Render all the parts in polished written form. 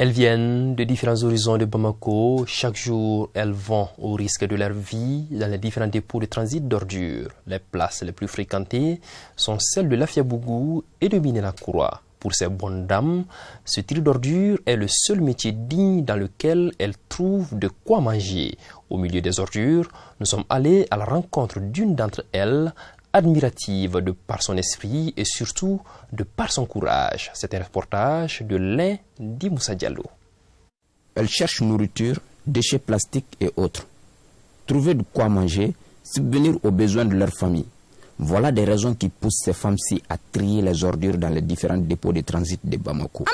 Elles viennent de différents horizons de Bamako. Chaque jour, elles vont au risque de leur vie dans les différents dépôts de transit d'ordures. Les places les plus fréquentées sont celles de Lafiabougou et de Minela-Koura. Pour ces bonnes dames, ce tri d'ordures est le seul métier digne dans lequel elles trouvent de quoi manger. Au milieu des ordures, nous sommes allés à la rencontre d'une d'entre elles, admirative de par son esprit et surtout de par son courage. C'est un reportage de Lundi Moussa Diallo. Elles cherchent nourriture, déchets plastiques et autres. Trouver de quoi manger, subvenir aux besoins de leur famille. Voilà des raisons qui poussent ces femmes-ci à trier les ordures dans les différents dépôts de transit de Bamako.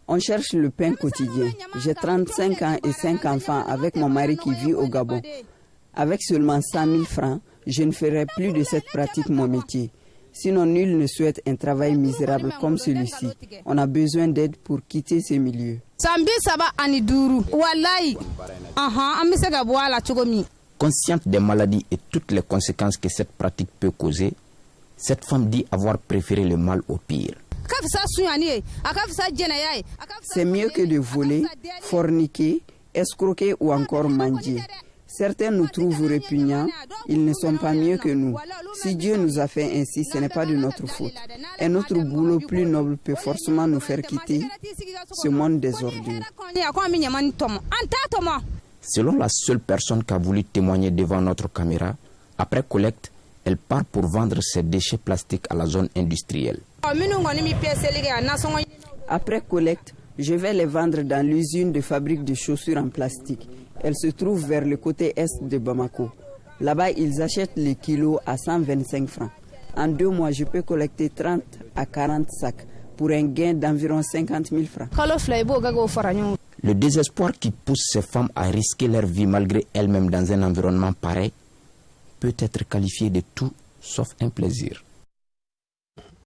On cherche le pain quotidien. J'ai 35 ans et 5 enfants avec mon mari qui vit au Gabon. Avec seulement 100 000 francs, je ne ferai plus de cette pratique mon métier. Sinon, nul ne souhaite un travail misérable comme celui-ci. On a besoin d'aide pour quitter ce milieu. Consciente des maladies et toutes les conséquences que cette pratique peut causer, cette femme dit avoir préféré le mal au pire. C'est mieux que de voler, forniquer, escroquer ou encore mendier. Certains nous trouvent répugnants, ils ne sont pas mieux que nous. Si Dieu nous a fait ainsi, ce n'est pas de notre faute. Un autre boulot plus noble peut forcément nous faire quitter ce monde des ordures. Selon la seule personne qui a voulu témoigner devant notre caméra, après collecte, elle part pour vendre ses déchets plastiques à la zone industrielle. Après collecte, je vais les vendre dans l'usine de fabrique de chaussures en plastique. Elle se trouve vers le côté est de Bamako. Là-bas, ils achètent les kilos à 125 francs. En 2 mois, je peux collecter 30 à 40 sacs pour un gain d'environ 50 000 francs. Le désespoir qui pousse ces femmes à risquer leur vie malgré elles-mêmes dans un environnement pareil peut être qualifié de tout sauf un plaisir.